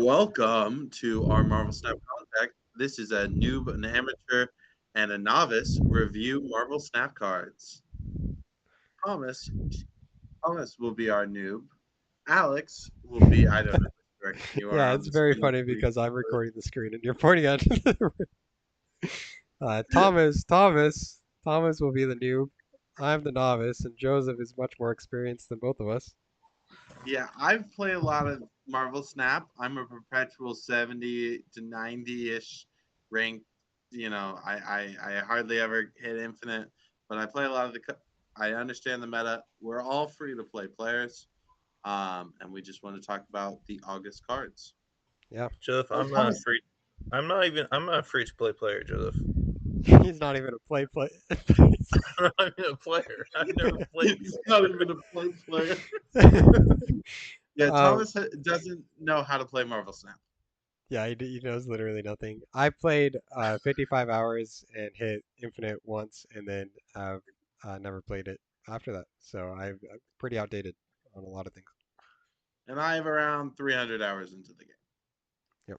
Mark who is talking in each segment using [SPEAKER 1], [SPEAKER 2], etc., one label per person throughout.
[SPEAKER 1] Welcome to our Marvel Snap Contact. This is a noob, an amateur, and a novice review Marvel Snap cards. Thomas, Thomas will be our noob. Alex will be, I don't know which direction you are
[SPEAKER 2] Yeah,
[SPEAKER 1] on
[SPEAKER 2] it's
[SPEAKER 1] the
[SPEAKER 2] very
[SPEAKER 1] screen.
[SPEAKER 2] funny because I'm recording the screen and you're pointing at Thomas will be the noob. I'm the novice, and Joseph is much more experienced than both of us.
[SPEAKER 1] Yeah, I've played a lot of Marvel Snap. I'm a perpetual 70 to 90-ish rank. I hardly ever hit infinite, but I play a lot of I understand the meta. We're all free to play players, and we just want to talk about the August cards.
[SPEAKER 2] Yeah,
[SPEAKER 3] Joseph,
[SPEAKER 1] Oh, Thomas,
[SPEAKER 3] I'm not a free to play player, Joseph.
[SPEAKER 2] he's not even a play.
[SPEAKER 3] I'm not even a player. I've never played
[SPEAKER 1] he's not even a play player. Yeah,
[SPEAKER 2] um,
[SPEAKER 1] Thomas doesn't know how to play Marvel Snap.
[SPEAKER 2] yeah, he knows literally nothing. I played 55 hours and hit infinite once, and then never played it after that. So I'm pretty outdated on a lot of things.
[SPEAKER 1] And I have around 300 hours into the game.
[SPEAKER 2] Yep.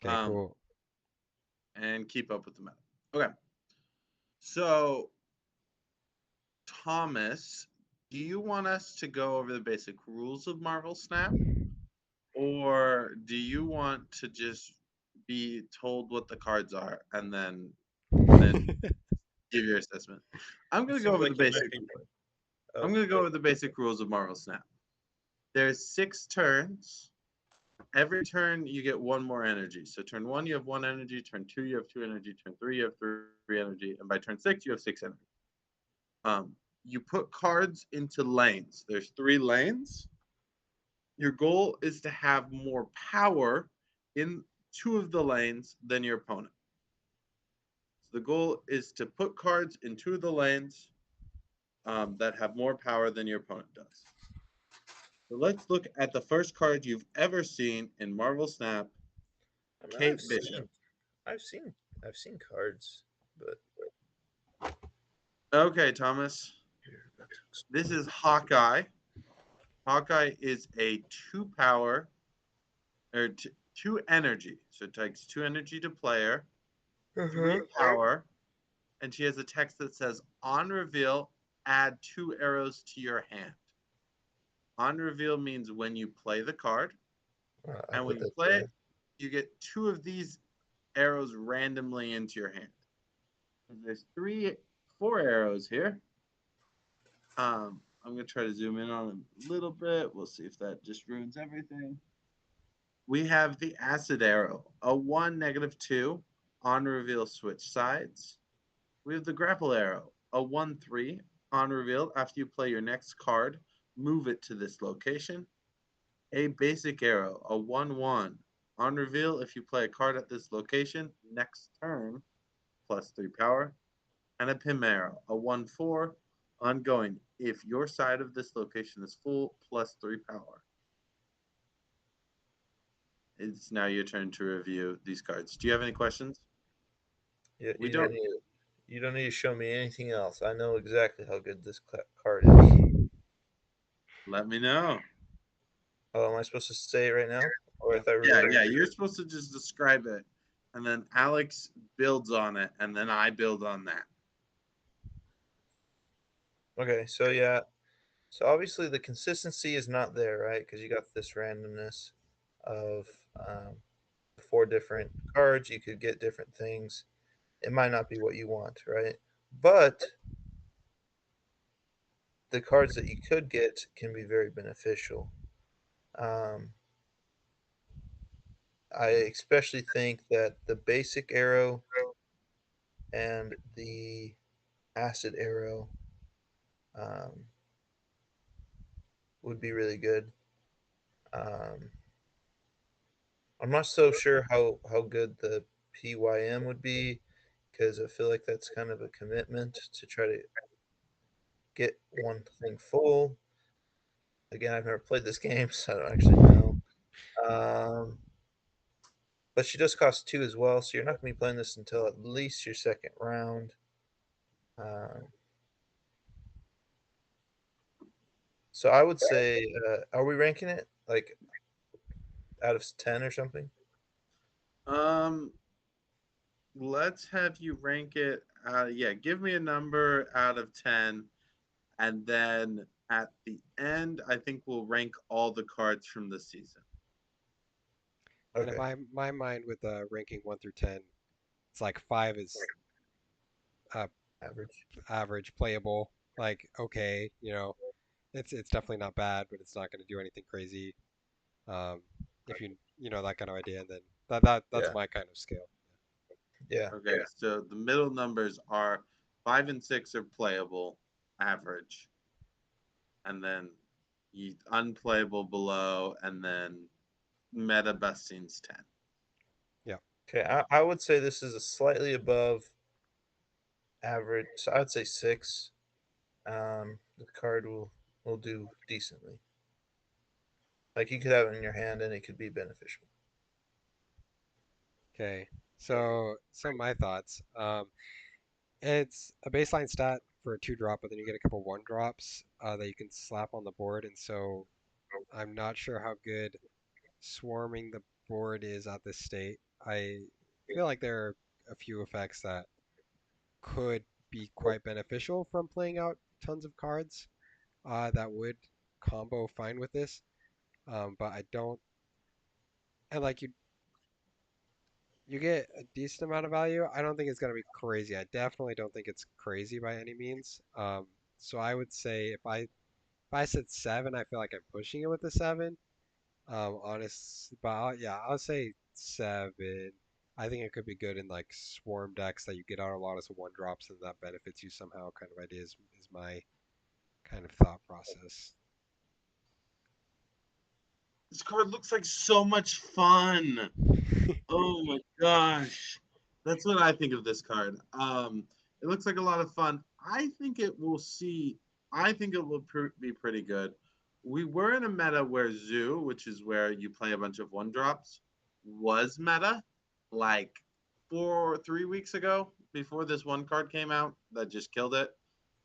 [SPEAKER 2] Okay.
[SPEAKER 1] Um,
[SPEAKER 2] Cool.
[SPEAKER 1] and keep up with the meta. Okay. So, Thomas, do you want us to go over the basic rules of Marvel Snap? Or do you want to just be told what the cards are and then give your assessment? I'm
[SPEAKER 3] It
[SPEAKER 1] gonna go
[SPEAKER 3] seems
[SPEAKER 1] over
[SPEAKER 3] like
[SPEAKER 1] the
[SPEAKER 3] you might
[SPEAKER 1] basic
[SPEAKER 3] be.
[SPEAKER 1] I'm
[SPEAKER 3] Oh,
[SPEAKER 1] gonna go over the basic rules of Marvel Snap. There's 6 turns. Every turn you get one more energy. So turn one you have one energy, turn two you have two energy, turn three you have three energy, and by turn six you have 6 energy. You put cards into lanes. There's 3 lanes. Your goal is to have more power in 2 of the lanes than your opponent. So the goal is to put cards in 2 of the lanes that have more power than your opponent does. So let's look at the first card you've ever seen in Marvel Snap,
[SPEAKER 3] I mean,
[SPEAKER 1] Kate Bishop.
[SPEAKER 3] I've seen, I've seen cards, but
[SPEAKER 1] Okay, Thomas. This is Hawkeye. Hawkeye is a 2 power or 2 energy. So it takes 2 energy to player, 3 power, and she has a text that says, on reveal, add 2 arrows to your hand. On reveal means when you play the card,
[SPEAKER 3] I
[SPEAKER 1] and when
[SPEAKER 3] put
[SPEAKER 1] you
[SPEAKER 3] that
[SPEAKER 1] play it,
[SPEAKER 3] there.
[SPEAKER 1] you get 2 of these arrows randomly into your hand. There's 4 arrows here. I'm going to try to zoom in on a little bit. We'll see if that just ruins everything. We have the acid arrow, a 1, -2, on reveal, switch sides. We have the grapple arrow, a 1/3, on reveal. After you play your next card, move it to this location. A basic arrow, a 1/1, on reveal. If you play a card at this location, next turn, +3 power. And a Pim arrow, a 1/4, ongoing. If your side of this location is full, +3 power. It's now your turn to review these cards. Do you have any questions?
[SPEAKER 3] Yeah,
[SPEAKER 1] We don't.
[SPEAKER 3] you don't need to show me anything else. I know exactly how good this card is.
[SPEAKER 1] Let me know.
[SPEAKER 3] Oh, am I supposed to say it right now, or I
[SPEAKER 2] Yep.
[SPEAKER 3] thought we
[SPEAKER 1] Yeah,
[SPEAKER 3] were
[SPEAKER 1] yeah. You're supposed to just describe it, and then Alex builds on it, and then I build on that.
[SPEAKER 3] okay? So yeah, so obviously the consistency is not there, right? Because you got this randomness of um, 4 different cards. You could get different things. It might not be what you want, right? But the cards that you could get can be very beneficial. Um, I especially think that the basic arrow and the acid arrow um, would be really good. Um, I'm not so sure how good the PYM would be because I feel like that's kind of a commitment to try to get one thing full. Again, I've never played this game, so I don't actually know. Um, but she does cost 2 as well, so you're not going to be playing this until at least your second round. Um, so I would say, are we ranking it? Like, out of 10 or something?
[SPEAKER 1] Um, let's have you rank it. Yeah, give me a number out of 10, and then at the end, I think we'll rank all the cards from the season.
[SPEAKER 2] And in
[SPEAKER 3] Okay.
[SPEAKER 2] my mind, with ranking 1 through 10, it's like 5 is uh,
[SPEAKER 3] Average.
[SPEAKER 2] average, playable, like okay, it's definitely not bad, but it's not going to do anything crazy. Um, if you know that kind of idea, and then that's
[SPEAKER 3] Yeah.
[SPEAKER 2] my kind of scale.
[SPEAKER 3] Yeah.
[SPEAKER 1] Okay, so the middle numbers are 5 and 6 are playable, average, and then unplayable below, and then meta bestings 10.
[SPEAKER 2] Yeah.
[SPEAKER 3] Okay. I would say this is a slightly above average. So I'd say 6. The card will do decently. Like you could have it in your hand and it could be beneficial.
[SPEAKER 2] Okay. So my thoughts. It's a baseline stat for a 2 drop, but then you get a couple 1 drops that you can slap on the board, and so I'm not sure how good swarming the board is at this state. I feel like there are a few effects that could be quite beneficial from playing out tons of cards that would combo fine with this. But I don't, and like you get a decent amount of value. I don't think it's gonna be crazy. I definitely don't think it's crazy by any means. So I would say if I said 7, I feel like I'm pushing it with a 7. Honest, but yeah, I'll say 7. I think it could be good in like swarm decks that you get out a lot of 1 drops and that benefits you somehow. Kind of idea is my kind of thought process.
[SPEAKER 1] This card looks like so much fun. Oh my gosh. That's what I think of this card. It looks like a lot of fun. I think it will be pretty good. We were in a meta where Zoo, which is where you play a bunch of 1 drops, was meta like 3 weeks ago before this one card came out that just killed it.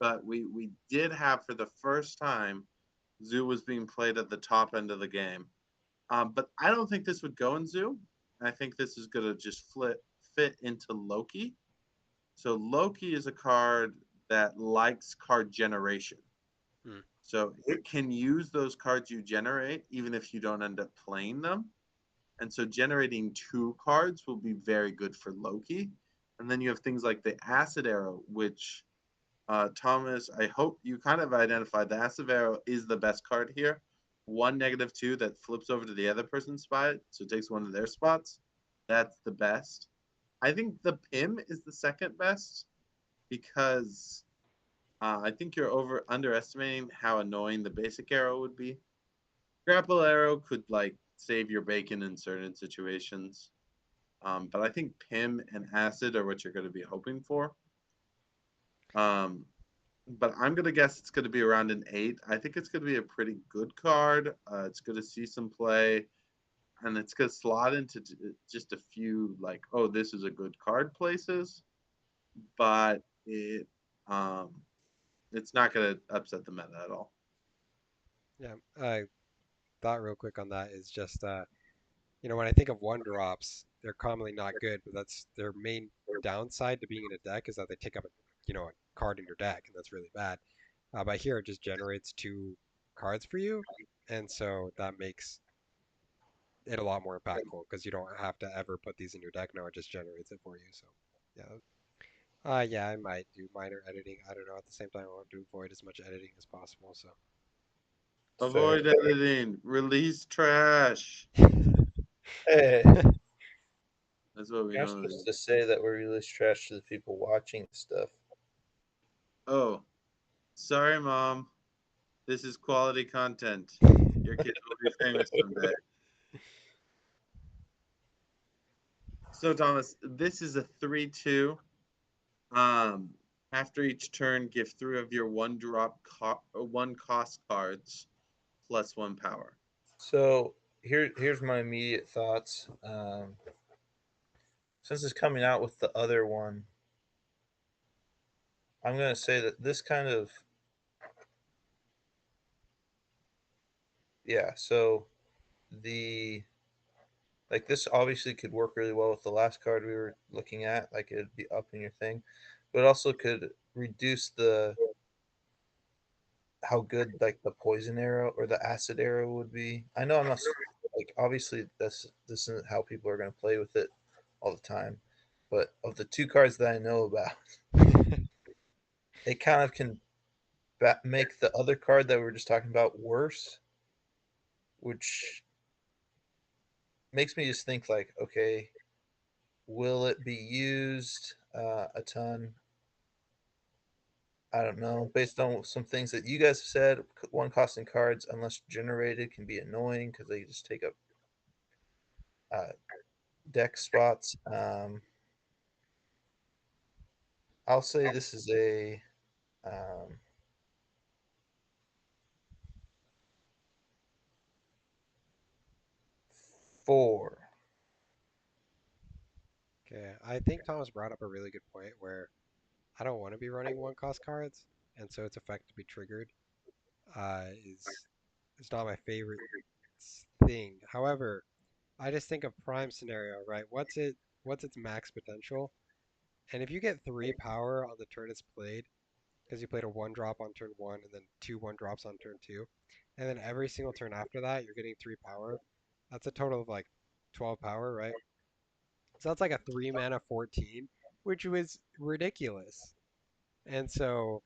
[SPEAKER 1] But we did have, for the first time, Zoo was being played at the top end of the game. But I don't think this would go in Zoo. I think this is going to just fit into Loki. So Loki is a card that likes card generation.
[SPEAKER 2] Hmm.
[SPEAKER 1] So it can use those cards you generate even if you don't end up playing them. And so generating 2 cards will be very good for Loki. And then you have things like the Acid Arrow, which Thomas, I hope you kind of identified the Acid Arrow is the best card here. 1 -2 that flips over to the other person's spot, so it takes one of their spots. That's the best. I think the Pim is the second best because I think you're underestimating how annoying the basic arrow would be. Grapple arrow could like save your bacon in certain situations, but I think Pim and Acid are what you're going to be hoping for. Um, but I'm gonna guess it's gonna be around an 8. I think it's gonna be a pretty good card. It's gonna see some play, and it's gonna slot into just a few like, oh, this is a good card places, but um, it's not gonna upset the meta at all.
[SPEAKER 2] Yeah. Thought real quick on that is just when I think of 1 drops, they're commonly not good, but that's their main downside to being in a deck is that they take up a card in your deck, and that's really bad. But here it just generates 2 cards for you, and so that makes it a lot more impactful because you don't have to ever put these in your deck now. It just generates it for you. So yeah. Yeah, I might do minor editing. I don't know. At the same time, I want to avoid as much editing as possible. So
[SPEAKER 3] Fair.
[SPEAKER 1] Avoid editing. Release trash.
[SPEAKER 3] Hey,
[SPEAKER 1] That's what we
[SPEAKER 3] you're not
[SPEAKER 1] normally
[SPEAKER 3] supposed
[SPEAKER 1] do.
[SPEAKER 3] to say that we release trash to the people watching stuff.
[SPEAKER 1] Oh, sorry, mom. This is quality content. Your kids will be famous someday. So Thomas, this is a 3-2. Um, After each turn, give 3 of your 1 cost cards plus 1 power.
[SPEAKER 3] So here's my immediate thoughts. Since it's coming out with the other one, I'm gonna say that this kind of yeah. So the Like this obviously could work really well with the last card we were looking at. Like it'd be up in your thing, but it also could reduce the how good like the poison arrow or the acid arrow would be. I know I'm not like obviously this isn't how people are going to play with it all the time, but of the two cards that I know about, it kind of can make the other card that we were just talking about worse, which makes me just think like, okay, will it be used a ton? I don't know. Based on some things that you guys have said, one costing cards, unless generated, can be annoying because they just take up uh, deck spots. I'll say this is a um, 4.
[SPEAKER 2] Okay, I think Thomas brought up a really good point where I don't want to be running one cost cards, and so its effect to be triggered is not my favorite thing. However, I just think of prime scenario, right? What's its max potential? And if you get 3 power on the turn it's played, because you played a 1 drop on turn 1 and then 2 1 drops on turn 2, and then every single turn after that you're getting 3 power. That's a total of like 12 power, right? So that's like a 3 mana 14, which was ridiculous. And so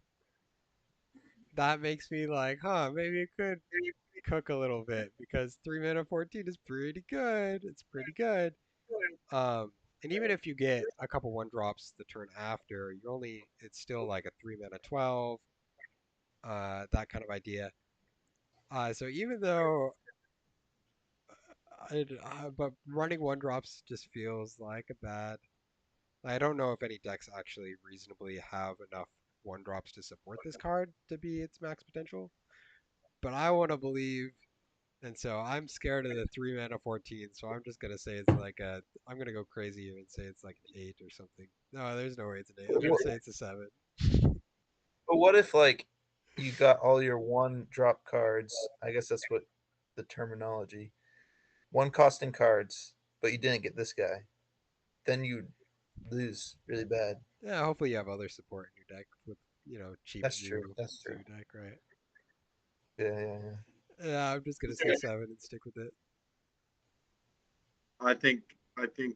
[SPEAKER 2] that makes me like, huh, maybe it could cook a little bit because 3 mana 14 is pretty good. It's pretty good. Um, and even if you get a couple 1 drops the turn after, it's still like a 3 mana 12, that kind of idea. So even though, but running 1 drops just feels like a bad. I don't know if any decks actually reasonably have enough 1 drops to support this card to be its max potential, but I want to believe. And so I'm scared of the 3 mana 14, so I'm just gonna say it's like a. I'm gonna go crazy here and say it's like an 8 or something. No, there's no way it's an 8. I'm gonna say it's a 7.
[SPEAKER 3] But what if like you got all your 1 drop cards? I guess that's what the terminology. One costing cards, but you didn't get this guy. Then you lose really bad.
[SPEAKER 2] Yeah, hopefully you have other support in your deck with cheap
[SPEAKER 3] That's true. That's true.
[SPEAKER 2] zoo deck, right?
[SPEAKER 3] Yeah, yeah, yeah.
[SPEAKER 2] Yeah, I'm just gonna say 7 and stick with it.
[SPEAKER 1] I think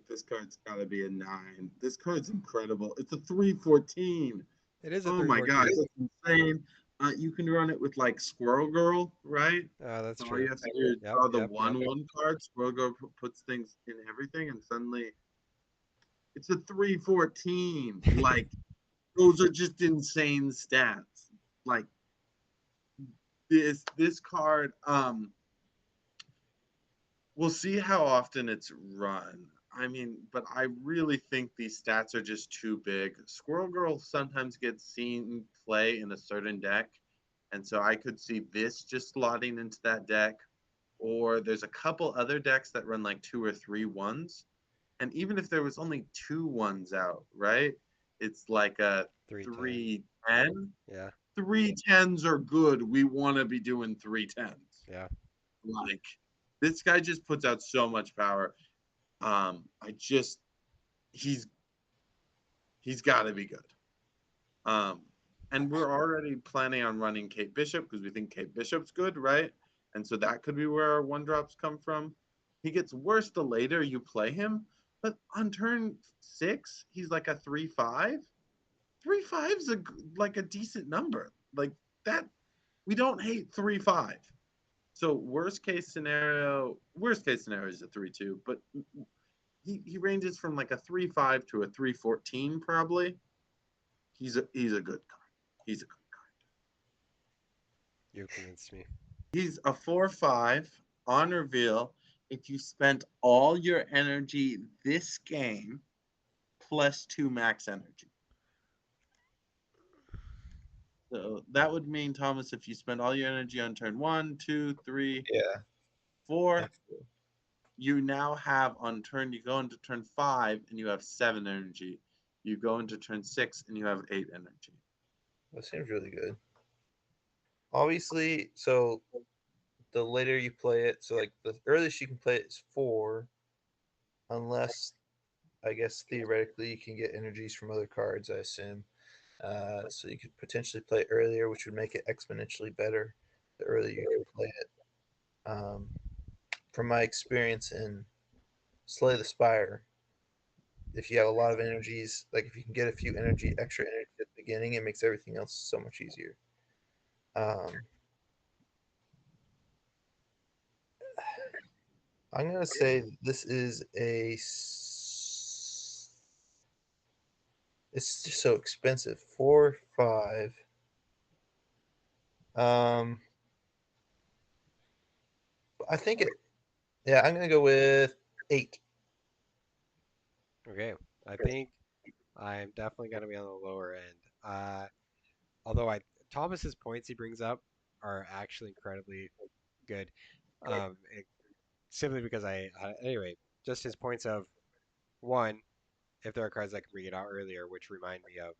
[SPEAKER 1] this card's gotta be a 9. This card's incredible. It's a 314.
[SPEAKER 2] It is a
[SPEAKER 1] Oh my gosh,
[SPEAKER 2] 314.
[SPEAKER 1] that's insane. You can run it with like Squirrel Girl, right?
[SPEAKER 2] That's
[SPEAKER 1] So all you
[SPEAKER 2] true.
[SPEAKER 1] have to do is
[SPEAKER 2] Yep,
[SPEAKER 1] draw the
[SPEAKER 2] yep, yep.
[SPEAKER 1] 1/1 card. Squirrel Girl puts things in everything, and suddenly it's a 314. Like those are just insane stats. Like this card, we'll see how often it's run. I mean, but I really think these stats are just too big. Squirrel Girl sometimes gets seen play in a certain deck, and so I could see this just slotting into that deck. Or there's a couple other decks that run like 2 or 3 1s, and even if there was only 2 1s out, right? It's like a
[SPEAKER 2] 310.
[SPEAKER 1] 310.
[SPEAKER 2] Yeah,
[SPEAKER 1] 310s are good. We want to be doing 310s.
[SPEAKER 2] yeah.
[SPEAKER 1] Like this guy just puts out so much power. I just he's he's got to be good. Um, and we're already planning on running Kate Bishop because we think Kate Bishop's good, right? And so that could be where our 1 drops come from. He gets worse the later you play him, but on turn 6, he's like a 3/5. 3/5's like a decent number. Like that, we don't hate 3/5. So worst case scenario is a 3/2, but he ranges from like a 3/5 to a 3/14 probably. He's a good card. He's a good card.
[SPEAKER 2] You convinced me.
[SPEAKER 1] He's a 4/5 on reveal. If you spent all your energy this game plus 2 max energy. So that would mean, Thomas, if you spend all your energy on turn 1, 2, 3,
[SPEAKER 3] Yeah.
[SPEAKER 1] 4, you now have on turn, you go into turn 5 and you have 7 energy. You go into turn 6 and you have 8 energy.
[SPEAKER 3] That seems really good. Obviously, so the later you play it, so like the earliest you can play it is 4. unless I guess theoretically you can get energies from other cards. I assume. So you could potentially play earlier, which would make it exponentially better the earlier you can play it. From my experience in Slay the Spire, if you have a lot of energies, like if you can get a few extra energy at the beginning, it makes everything else so much easier. Um, I'm gonna say this is it's just so expensive. 4, 5. Um, I think it. Yeah, I'm gonna go with 8.
[SPEAKER 2] Okay, I think I'm definitely gonna be on the lower end. Although Thomas's points he brings up are actually incredibly good. Simply because anyway, just his points of one, if there are cards that can bring it out earlier, which remind me of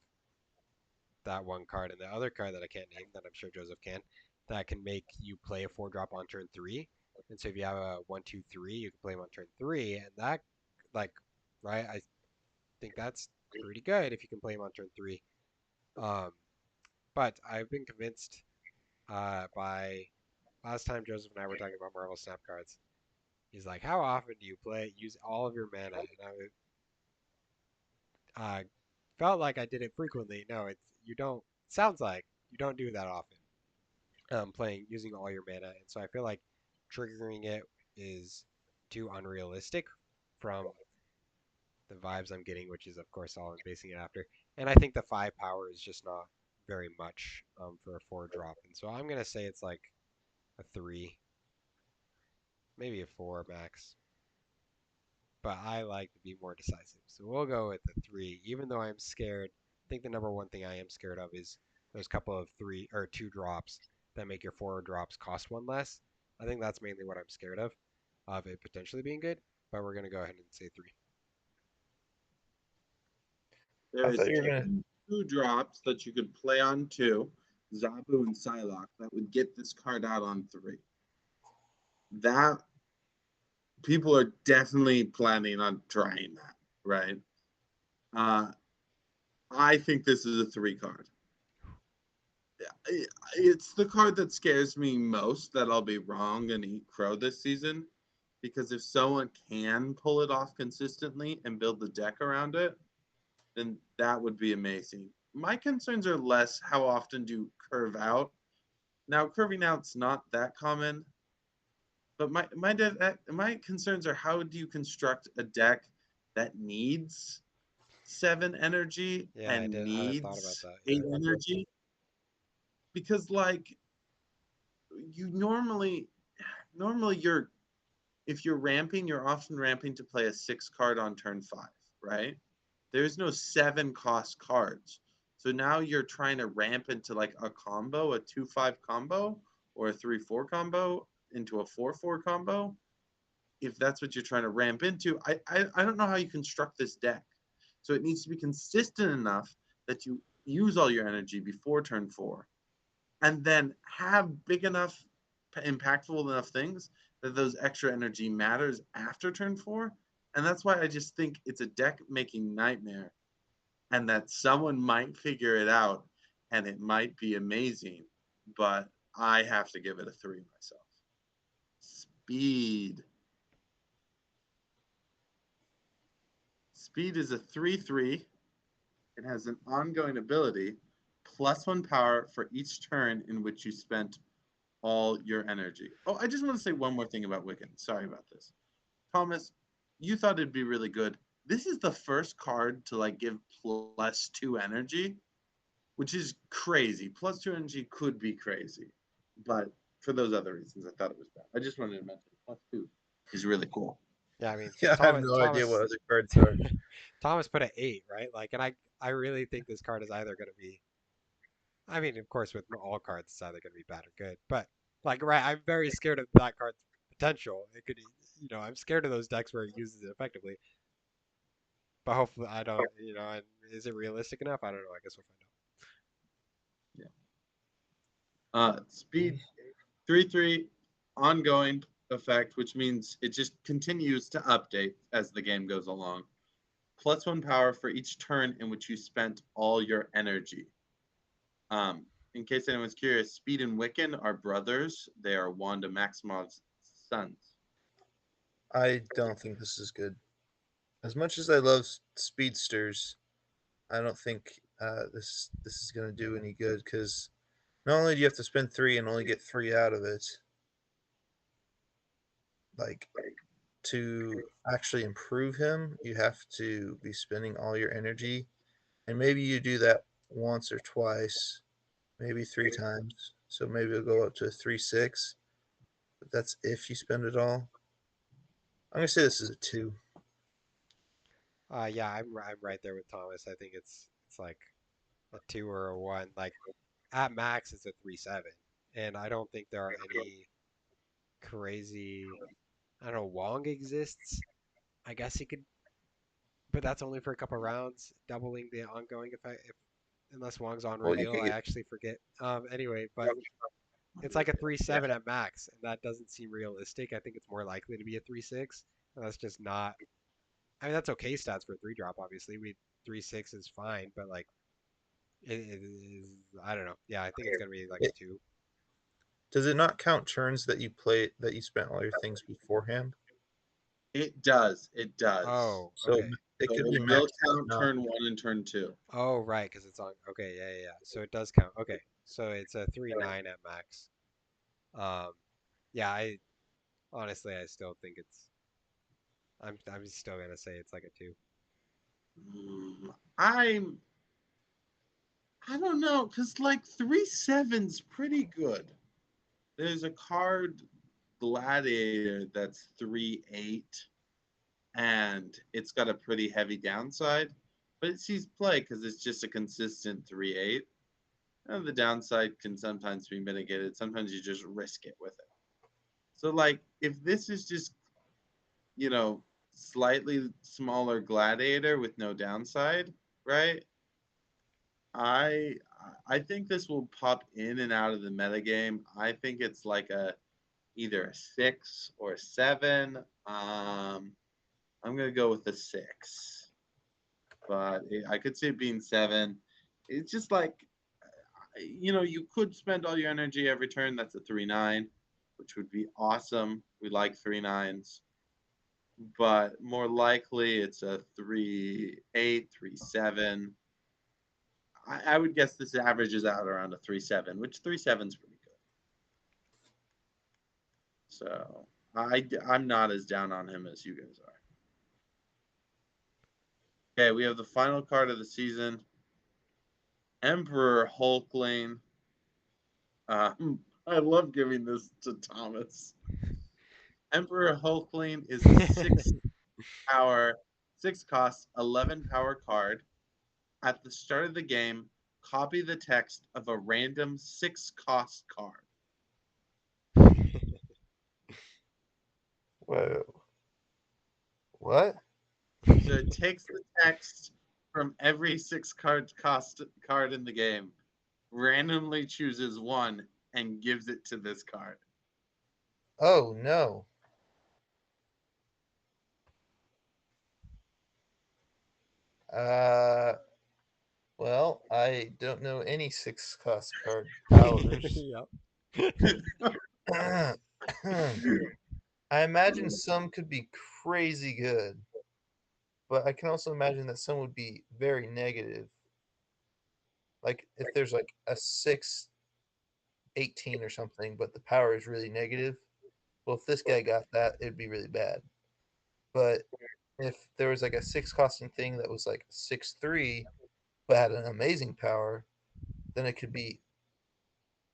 [SPEAKER 2] that one card and the other card that I can't name that I'm sure Joseph can, that can make you play a 4-drop on turn 3. And so if you have a 1, 2, 3, you can play them on turn 3, and that, like, right, I think that's pretty good if you can play them on turn 3. Um, but I've been convinced by last time Joseph and I were talking about Marvel Snap cards. He's like, "How often do you use all of your mana?" And I felt like I did it frequently. No, it's you don't. Sounds like you don't do that often. Playing using all your mana, and so I feel like triggering it is too unrealistic from the vibes I'm getting, which is of course all I'm basing it after. And I think the 5 power is just not very much for a 4-drop, and so I'm gonna say it's like a 3, maybe a 4 max. But I like to be more decisive, so we'll go with the 3, even though I'm scared. I think the number one thing I am scared of is those couple of 2 drops that make your 4 drops cost 1 less. I think that's mainly what I'm scared of it potentially being good. But we're gonna go ahead and say 3.
[SPEAKER 3] I
[SPEAKER 1] There's
[SPEAKER 3] thought you were gonna.
[SPEAKER 1] 2 drops that you could play on 2, Zabu and Psylocke, that would get this card out on 3. That people are definitely planning on trying that, right? Uh, I think this is a 3 card. It's the card that scares me most that I'll be wrong and eat crow this season, because if someone can pull it off consistently and build the deck around it, then that would be amazing. My concerns are less how often do you curve out. Now, curving out's not that common, but my concerns are how do you construct a deck that needs 7 energy
[SPEAKER 2] Yeah, I
[SPEAKER 1] and
[SPEAKER 2] did. I thought about
[SPEAKER 1] needs
[SPEAKER 2] that.
[SPEAKER 1] 8
[SPEAKER 2] Yeah.
[SPEAKER 1] energy? Because like you normally you're if you're ramping, you're often ramping to play a 6 card on turn 5, right? There's no 7 cost cards. So now you're trying to ramp into like a combo, a 2-5 combo, or a 3-4 combo into a 4-4 combo. If that's what you're trying to ramp into, I don't know how you construct this deck. So it needs to be consistent enough that you use all your energy before turn 4, and then have big enough, impactful enough things that those extra energy matters after turn 4. And that's why I just think it's a deck making nightmare, and that someone might figure it out and it might be amazing, but I have to give it a 3 myself. Speed. Speed is a 3/3. It has an ongoing ability, +1 power for each turn in which you spent all your energy. Oh, I just want to say one more thing about Wiccan. Sorry about this. Thomas, you thought it'd be really good. This is the first card to like give +2 energy, which is crazy. +2 energy could be crazy, but for those other reasons, I thought it was bad. I just wanted to mention +2 is really cool.
[SPEAKER 2] Yeah, I mean, because
[SPEAKER 3] Yeah, I have no idea what other cards are.
[SPEAKER 2] Thomas put an 8, right? Like, and I really think this card is either going to be. I mean, of course, with all cards, it's either going to be bad or good. But like, right, I'm very scared of that card's potential. It could, I'm scared of those decks where it uses it effectively. But hopefully, I don't. And is it realistic enough? I don't know. I guess we'll find
[SPEAKER 1] Yeah. Speed 3/3, ongoing, effect, which means it just continues to update as the game goes along. +1 power for each turn in which you spent all your energy. Um, in case anyone's curious, Speed and Wiccan are brothers. They are Wanda Maximoff's sons.
[SPEAKER 3] I don't think this is good. As much as I love speedsters, I don't think this is going to do any good because not only do you have to spend 3 and only get 3 out of it, like to actually improve him, you have to be spending all your energy, and maybe you do that once or twice, maybe 3 times. So maybe it'll go up to a 3-6, but that's if you spend it all. I'm gonna say this is a 2.
[SPEAKER 2] Yeah, I'm right there with Thomas. I think it's like a 2 or a 1. Like at max, it's a 3-7, and I don't think there are any crazy. I don't know. Wong exists. I guess he could, but that's only for a couple rounds, doubling the ongoing effect. If unless Wong's on
[SPEAKER 3] Well, you
[SPEAKER 2] reveal,
[SPEAKER 3] could
[SPEAKER 2] I
[SPEAKER 3] get
[SPEAKER 2] actually forget. Anyway, but it's like a three
[SPEAKER 3] yeah.
[SPEAKER 2] seven at max, and that doesn't seem realistic. I think it's more likely to be a 3-6. And that's just not. I mean, that's okay stats for a 3 drop. Obviously, we 3-6 is fine, but like it is. I don't know. Yeah, I think it's gonna be like a
[SPEAKER 3] It,
[SPEAKER 2] 2.
[SPEAKER 3] does it not count turns that you play that you spent all your things beforehand?
[SPEAKER 1] It does. It does.
[SPEAKER 2] Oh,
[SPEAKER 3] So
[SPEAKER 2] okay.
[SPEAKER 3] it
[SPEAKER 1] So
[SPEAKER 3] could be
[SPEAKER 1] it will
[SPEAKER 3] maxed out
[SPEAKER 1] count
[SPEAKER 3] now.
[SPEAKER 1] turn 1 and turn 2.
[SPEAKER 2] Oh, right, because it's on. Okay, yeah, yeah, yeah. So it does count. Okay, so it's a 3-9 at max. Um, yeah, I honestly, I still think it's. I'm still gonna say it's like a 2.
[SPEAKER 1] I'm I don't know, cause like 3-7's pretty good. There's a card Gladiator that's 3-8, and it's got a pretty heavy downside, but it sees play because it's just a consistent 3-8. And the downside can sometimes be mitigated. Sometimes you just risk it with it. So like if this is just, you know, slightly smaller Gladiator with no downside, right? I I think this will pop in and out of the metagame. I think it's like a either a 6 or a 7. I'm gonna go with the 6, but I could see it being 7. It's just like you could spend all your energy every turn. That's a 3-9, which would be awesome. We like 3-9s, but more likely it's a 3-8, 3-7. I would guess this averages out around a 3-7, which 3-7's pretty good. So I'm not as down on him as you guys are. Okay, we have the final card of the season, Emperor Hulkling. I love giving this to Thomas. Emperor Hulkling is a 6 power, 6 cost, 11 power card. At the start of the game, copy the text of a random 6 cost card.
[SPEAKER 3] Whoa. What?
[SPEAKER 1] So it takes the text from every 6 cost card in the game, randomly chooses one, and gives it to this card.
[SPEAKER 3] Oh no. Uh well, I don't know any 6 cost card powers.
[SPEAKER 2] Yep.
[SPEAKER 3] I imagine some could be crazy good, but I can also imagine that some would be very negative. Like if there's like a 6-18 or something, but the power is really negative. Well, if this guy got that, it'd be really bad. But if there was like a 6 costing thing that was like 6-3, but had an amazing power, then it could be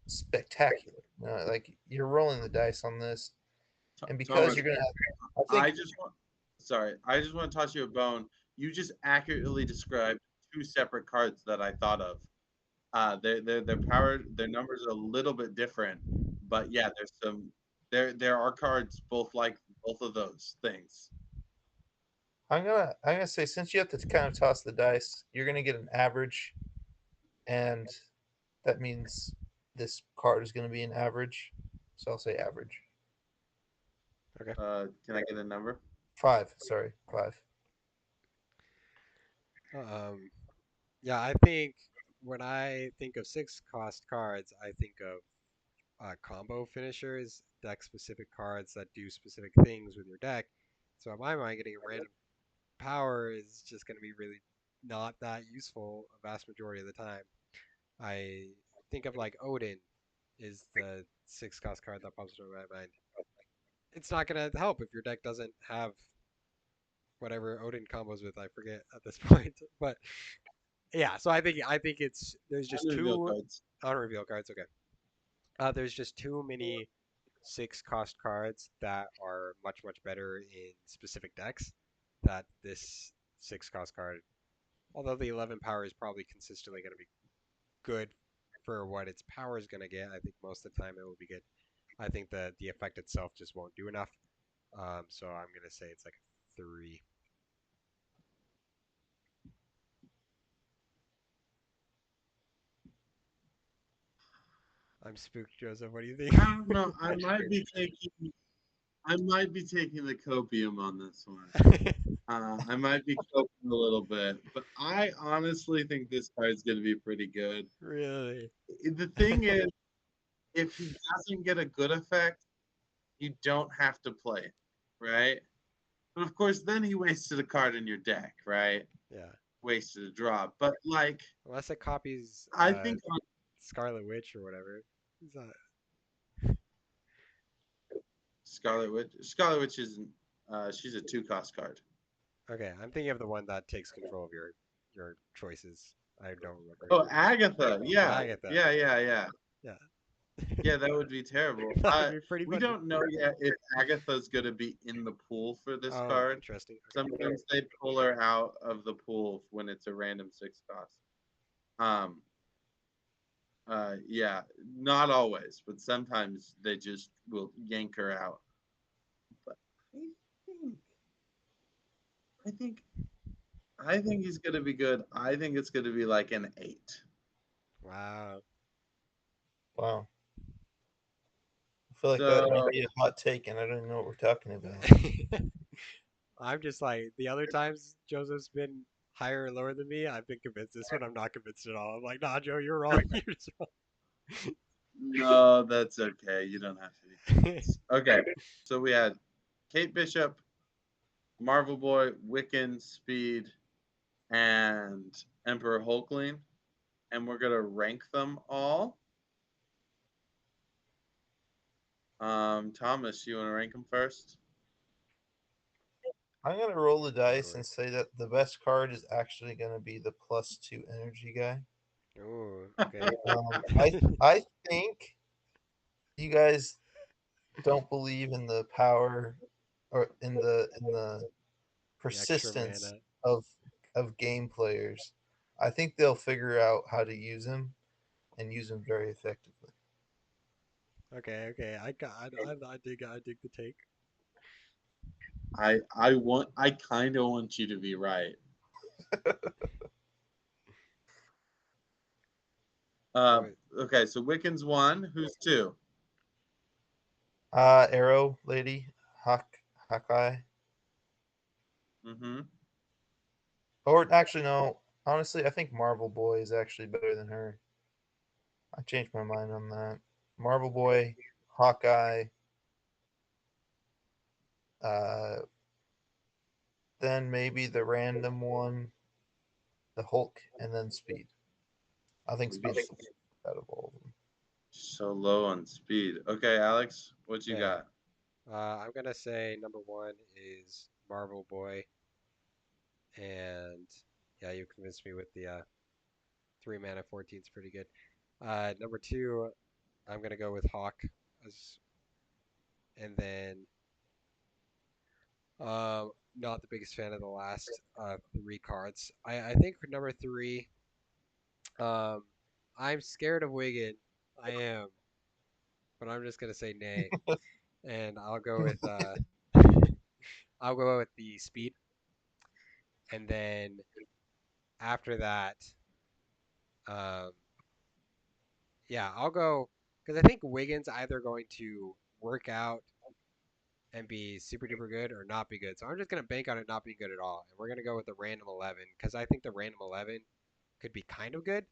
[SPEAKER 3] spectacular. Like you're rolling the dice on this, and because
[SPEAKER 1] Thomas,
[SPEAKER 3] you're gonna have, I
[SPEAKER 1] I
[SPEAKER 3] think
[SPEAKER 1] just want, sorry, I just want to toss you a bone. You just accurately described 2 separate cards that I thought of. Their power, their numbers are a little bit different, but yeah, there are cards both like both of those things.
[SPEAKER 3] I'm gonna say since you have to kind of toss the dice, you're gonna get an average, and that means this card is gonna be an average. So I'll say average.
[SPEAKER 2] Okay.
[SPEAKER 1] Can I get a number?
[SPEAKER 3] 5. Sorry, 5.
[SPEAKER 2] Um, yeah, I think when I think of 6 cost cards, I think of combo finishers, deck specific cards that do specific things with your deck. So in my mind, getting a random power is just going to be really not that useful a vast majority of the time. I think of like Odin is the 6 cost card that pops into my mind. It's not going to help if your deck doesn't have whatever Odin combos with. I forget at this point, but yeah. So I think it's there's just
[SPEAKER 1] Unreveal
[SPEAKER 2] two
[SPEAKER 1] cards.
[SPEAKER 2] unreveal cards. Okay. There's just too many 6 cost cards that are much better in specific decks. That this 6 cost card, although the 11 power is probably consistently going to be good for what its power is going to get, I think most of the time it will be good. I think that the effect itself just won't do enough. So I'm going to say it's like a 3. I'm spooked, Joseph. What do you
[SPEAKER 1] I don't know. I might be taking the copium on this one.
[SPEAKER 2] think?
[SPEAKER 1] I might be coping a little bit, but I honestly think this card's going to be pretty good.
[SPEAKER 2] Really?
[SPEAKER 1] The thing is, if he doesn't get a good effect, you don't have to play it, right? But of course, then he wasted a card in your deck, right?
[SPEAKER 2] Yeah.
[SPEAKER 1] Wasted a draw. But like,
[SPEAKER 2] Unless it copies
[SPEAKER 1] I think on
[SPEAKER 2] Scarlet Witch or whatever. Is that
[SPEAKER 1] Scarlet Witch isn't. She's a 2 cost card.
[SPEAKER 2] okay? I'm thinking of the one that takes control of your choices. I don't remember.
[SPEAKER 1] Oh, Agatha. Yeah,
[SPEAKER 2] Agatha.
[SPEAKER 1] yeah, yeah, yeah.
[SPEAKER 2] Yeah.
[SPEAKER 1] Yeah, that would be terrible.
[SPEAKER 2] That would be pretty
[SPEAKER 1] We
[SPEAKER 2] funny.
[SPEAKER 1] don't know yet if Agatha's going to be in the pool for this
[SPEAKER 2] Oh,
[SPEAKER 1] card.
[SPEAKER 2] interesting. Okay.
[SPEAKER 1] Sometimes they pull her out of the pool when it's a random 6 cost. Um, yeah, not always, but sometimes they just will yank her out. But I think, I think he's going to be good. I think it's going to be like an 8.
[SPEAKER 2] Wow.
[SPEAKER 3] Wow. I feel like that
[SPEAKER 1] So
[SPEAKER 3] might be a hot take, and I don't even know what we're talking about.
[SPEAKER 2] I'm just like the other times Joseph's been higher or lower than me. I've been convinced. This one I'm not convinced at all. I'm like, nah, Joe, you're wrong. You're just
[SPEAKER 1] no, that's okay. You don't have to be
[SPEAKER 2] wrong.
[SPEAKER 1] convinced. Okay, so we had Kate Bishop, Marvel Boy, Wiccan, Speed, and Emperor Hulkling, and we're gonna rank them all. Thomas, you want to rank them first?
[SPEAKER 3] I'm gonna roll the
[SPEAKER 2] Go
[SPEAKER 3] dice
[SPEAKER 2] for
[SPEAKER 3] and
[SPEAKER 2] it.
[SPEAKER 3] say that the best card is actually gonna be the +2 energy guy.
[SPEAKER 2] Ooh, okay.
[SPEAKER 3] I think you guys don't believe in the power or in the
[SPEAKER 2] The extra
[SPEAKER 3] persistence
[SPEAKER 2] mana.
[SPEAKER 3] of game players. I think they'll figure out how to use him and use him very effectively.
[SPEAKER 2] Okay, okay. I dig the take.
[SPEAKER 1] I kind of want you to be right.
[SPEAKER 2] What was,
[SPEAKER 1] Okay, so Wiccan's 1. Who's 2?
[SPEAKER 3] Arrow lady, Hawkeye.
[SPEAKER 1] Mm-hmm.
[SPEAKER 3] Or actually, no. Honestly, I think Marvel Boy is actually better than her. I changed my mind on that. Marvel Boy, Hawkeye, uh, then maybe the random one, the Hulk, and then Speed. I think Speed's out of all of them.
[SPEAKER 1] So low on speed. Okay, Alex, what you
[SPEAKER 2] okay.
[SPEAKER 1] got?
[SPEAKER 2] I'm gonna say number 1 is Marvel Boy, and yeah, you convinced me with the 3 mana 14 is pretty good. Number 2, I'm gonna go with Hawk, as, and then not the biggest fan of the last 3 cards. I think for number 3, um, I'm scared of Wigan. I am, but I'm just gonna say nay, and I'll go with I'll go with the speed, and then after that, um, yeah, I'll go because I think Wigan's either going to work out and be super duper good or not be good. So I'm just gonna bank on it not being good at all, and we're gonna go with the random 11 because I think the random 11 could be kind of good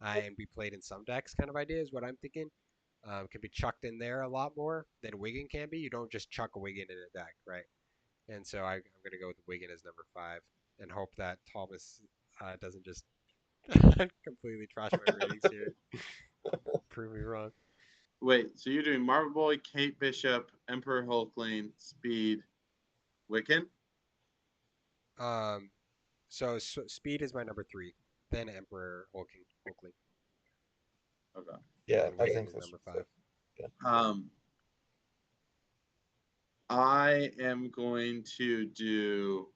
[SPEAKER 2] and be played in some decks. Kind of idea is what I'm thinking. Can be chucked in there a lot more than Wigan can be. You don't just chuck a Wigan in a deck, right? And so I'm gonna go with Wigan as number 5 and hope that Thomas doesn't just completely trash my ratings here. Prove me wrong.
[SPEAKER 1] Wait, so you're doing Marvel Boy, Kate Bishop, Emperor Hulkling, Speed, Wiccan?
[SPEAKER 2] So Speed is my number 3, then Emperor Hulkling,
[SPEAKER 1] Okay.
[SPEAKER 2] and
[SPEAKER 3] Yeah,
[SPEAKER 2] then
[SPEAKER 3] I
[SPEAKER 2] Wigan
[SPEAKER 3] think
[SPEAKER 2] is
[SPEAKER 3] that's
[SPEAKER 2] number 5.
[SPEAKER 1] I am going to do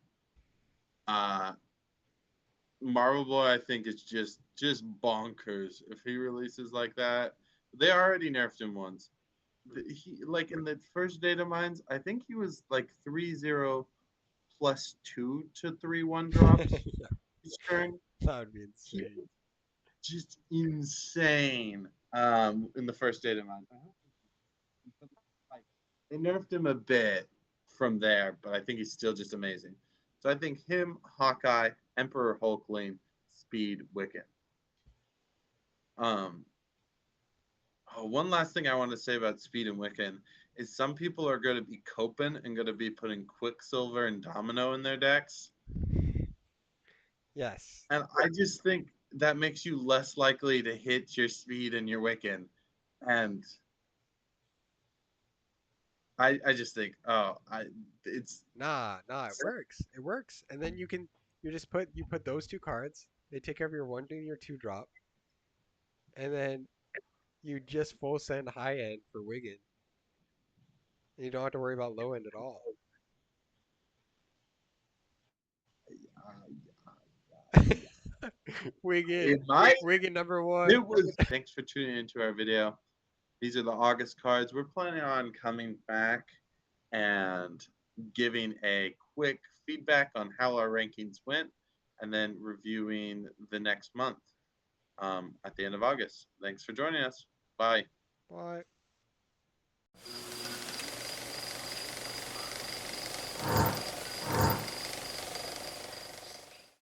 [SPEAKER 1] Marvel Boy. I think is just bonkers if he releases like that. They already nerfed him once. He like in the first data mines, I think he was like 3-0 plus 2 to 3-1 drops
[SPEAKER 2] Yeah,
[SPEAKER 1] each turn.
[SPEAKER 2] that would be
[SPEAKER 1] He
[SPEAKER 2] insane.
[SPEAKER 1] was just insane in the first data mines. Like, they nerfed him a bit from there, but I think he's still just amazing. So I think him, Hawkeye, Emperor Hulkling, Speed, Wiccan. One last thing I want to say about Speed and Wiccan is some people are going to be coping and going to be putting Quicksilver and Domino in their decks.
[SPEAKER 2] Yes.
[SPEAKER 1] And I just think that makes you less likely to hit your Speed and your Wiccan. And I just think, it's
[SPEAKER 2] Nah, it works. It works. And then you put those two cards. They take care of your 1 and your 2 drop, and then you just full send high end for Wigan. And you don't have to worry about low end at all. Wigan.
[SPEAKER 1] in my
[SPEAKER 2] Wigan number 1.
[SPEAKER 1] it was. Thanks for tuning into our video. These are the August cards. We're planning on coming back and giving a quick feedback on how our rankings went, and then reviewing the next month at the end of August. Thanks for joining us. Bye.
[SPEAKER 2] Bye.